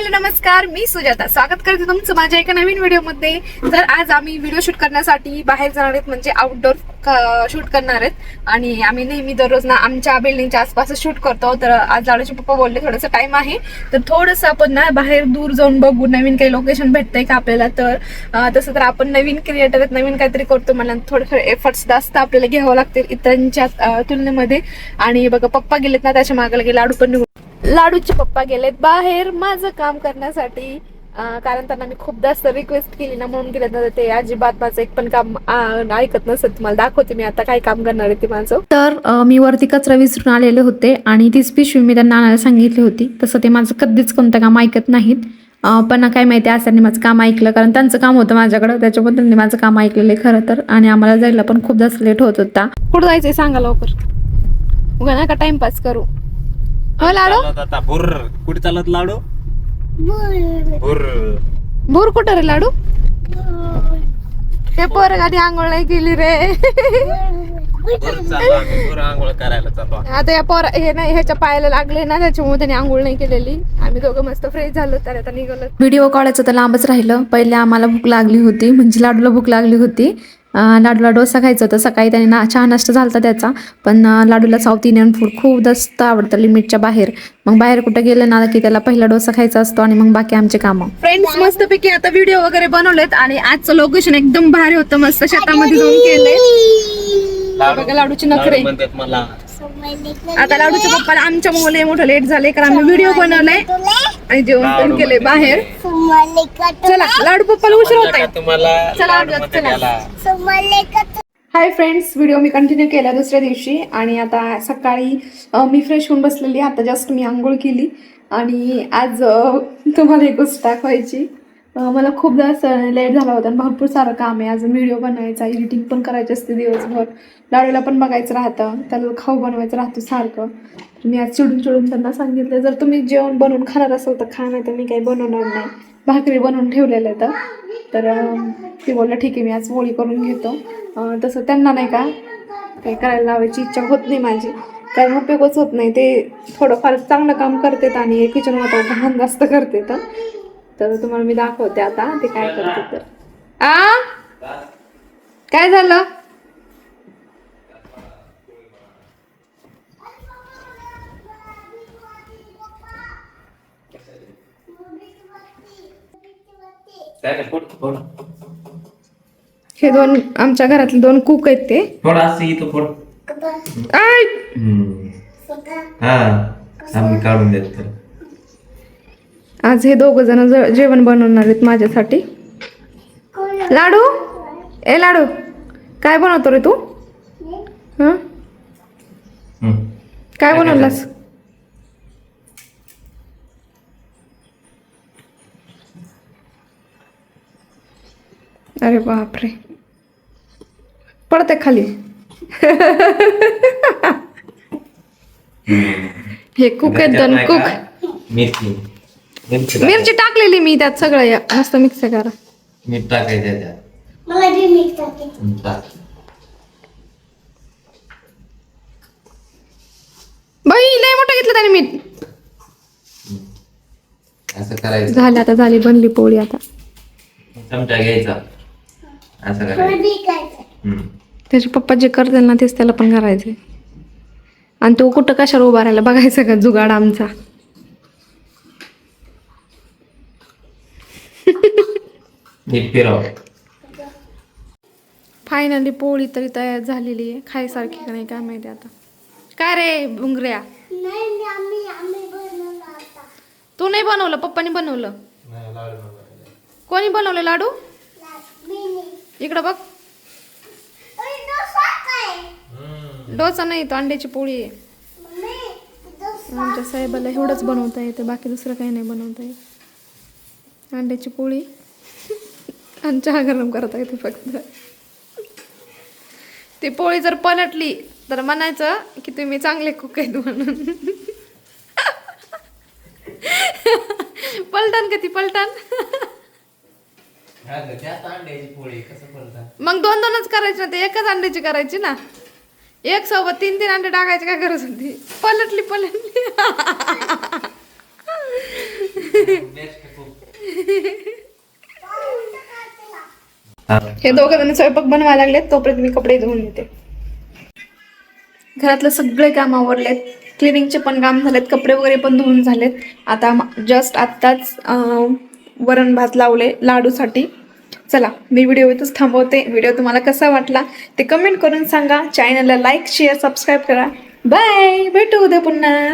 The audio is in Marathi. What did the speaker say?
हॅलो नमस्कार, मी सुजाता स्वागत करते तुमचं माझ्या एका नवीन व्हिडिओमध्ये. तर आज आम्ही व्हिडिओ शूट करण्यासाठी बाहेर जाणार आहेत, म्हणजे आउटडोर शूट करणार आहेत. आणि आम्ही नेहमी दररोज ना आमच्या बिल्डिंगच्या आसपास शूट करतो. तर आज लाडूचे पप्पा बोलले थोडंसं टाइम आहे तर थोडंसं आपण ना बाहेर दूर जाऊन बघू, नवीन काही लोकेशन भेटतंय का आपल्याला. तर तसं तर आपण नवीन क्रिएटर आहेत, नवीन काहीतरी करतो, मला थोडं एफर्ट्स जास्त आपल्याला घ्यावं लागतील इतरांच्या तुलनेमध्ये. आणि बघा पप्पा गेलेत ना, त्याच्या मागे लगे लाडू पण लाडूचे पप्पा गेलेत बाहेर माझं काम करण्यासाठी. कारण त्यांना मी खूप जास्त रिक्वेस्ट केली ना, म्हणून गेले ना. ते अजिबात माझं एक पण काम ऐकत नसत. तुम्हाला दाखवते मी आता काय काम करणार आहे ते माझं. तर मी वरती कचरा विसरून आलेले होते आणि तीच पिशवी मी त्यांना आणायला सांगितली होती. तसं ते माझं कधीच कोणतं काम ऐकत नाहीत. पण काय माहिती आज त्यांनी माझं काम ऐकलं, कारण त्यांचं काम होतं माझ्याकडं, त्याच्यामुळे त्यांनी माझं काम ऐकलेलं आहे खरं तर. आणि आम्हाला जायला पण खूप जास्त लेट होत होता. कुठं जायचंय सांगा लवकर, उगा नका टाइमपास करू. हो लाडू, आता भुर कुठे चालत लाडू? भुर भूर कुठं रे लाडू? ते पोरगाने आंघोळ नाही केली रे. भुर आंघोळ करायला चालू. आता या हे नाही, ह्याच्या पायाला लागले ना, त्याच्यामुळे त्याने आंघोळ नाही केलेली. आम्ही दोघं मस्त फ्रेश झालो, तर आता निघालो. व्हिडिओ काढायचं तर लांबच राहिलं. पहिले आम्हाला भूक लागली होती, म्हणजे लाडूला भूक लागली होती. लाडूला डोसा खायचा होता. सकाळी त्याने चहा नाश्ता झाला त्याचा. पण लाडूला साऊथ इंडियन फूड खूप जास्त आवडतं, लिमिटच्या बाहेर. मग बाहेर कुठं गेलं ना की त्याला पहिला डोसा खायचा असतो आणि मग बाकी आमचे कामं. फ्रेंड्स मस्तपैकी आता व्हिडिओ वगैरे बनवलेत आणि आजचं लोकेशन एकदम भारी होतं, मस्त शेतामध्ये जाऊन केलंय. बघा लाडूची नखरे. मला आता लाडूच्या पप्पाला आमच्या मुले मोठं लेट झाले, कारण आम्ही व्हिडिओ बनवलाय आणि जेवण पण केलंय बाहेर. चला लाडू पप्पाला उशीर होत आहे. चला. हाय फ्रेंड्स, व्हिडिओ मी कंटिन्यू केला दुसऱ्या दिवशी. आणि आता सकाळी मी फ्रेश होऊन बसलेली. आता जस्ट मी आंघोळ केली. आणि आज तुम्हाला एक गोष्ट दाखवायची. मला खूप जास्त लेट झाला होता आणि भरपूर सारं काम आहे. अजून व्हिडिओ बनवायचा, एडिटिंग पण करायची असते दिवसभर. लाडूला पण बघायचं राहतं, त्याला खाऊ बनवायचं राहतं सारखं. मी आज चिडून त्यांना सांगितलं, जर तुम्ही जेवण बनवून खाणार असेल तर खा, नाही तर मी काही बनवणार नाही. भाकरी बनवून ठेवलेलं आहे. तर ते बोललं ठीक आहे, मी आज पोळी करून घेतो. तसं त्यांना नाही का काही करायला लावायची इच्छा होत नाही माझी, कारण उपयोगच होत नाही. ते थोडंफार चांगलं काम करतात आणि किचनमध्ये घाण जास्त करते. तर तुम्हाला मी दाखवते आता ते काय करते. तर काय झालं? हे दोन आमच्या घरातले दोन कुक आहेत. ते थोडा इथं फोड. आम्ही काढून देतो. आज हे दोघ जण जेवण बनवणार आहेत माझ्यासाठी. लाडू, ए लाडू, काय बनवतो रे तू? काय बनवलास? अरे बापरे, पडते खाली. हे कुक आहेत, दोन कुक. मिरची टाकलेली मी त्यात, सगळं मस्त मिक्स करा. मीठ टाकायचं त्यात. बाई लय मोठं घेतलं त्याने मीठ. असं करायचं. झालं, आता झाली, बनली पोळी. आता चमचा घ्यायचा, असं करायचं. त्याचे पप्पा जे करतील ना तेच त्याला पण करायचंय. आणि तो कुठं कशाला उभा राहायला बघायचं का जुगाड आमचा. फायनली पोळी तरी तयार झालेली आहे. खायसारखी का नाही काय माहिती आता. काय रे भुंगऱ्या, तू नाही बनवलं, पप्पानी बनवलं. कोणी बनवलं लाडू? इकडं बघ. डोसा नाही, तो अंड्याची पोळी आहे. आमच्या साहेबाला एवढंच बनवता येते, बाकी दुसरं काही नाही बनवता येत. अंड्याची पोळी आणि चहा गरम करता येते फक्त. ती पोळी जर पलटली तर म्हणायचं की तुम्ही चांगले कुक आहेत म्हणून. पलटण का ती पलटण. मग दोन दोनच करायची ना, ते एकच अंड्याची करायची ना. एक सोबत तीन तीन अंडे टाकायचे काय गरज होती. पलटली हे दोघं जण स्वयंपाक बनवायला लागलेत, तोपर्यंत मी कपडे धुवून देते. घरातलं सगळे काम आवरलेत, क्लिनिंगचे पण काम झालेत, कपडे वगैरे पण धुवून झालेत. आता जस्ट आत्ताच वरण भात लावले लाडूसाठी. चला मी व्हिडिओ इथंच थांबवते. व्हिडिओ तुम्हाला कसा वाटला ते कमेंट करून सांगा. चॅनलला लाईक शेअर सबस्क्राईब करा. बाय, भेटू उद्या पुन्हा.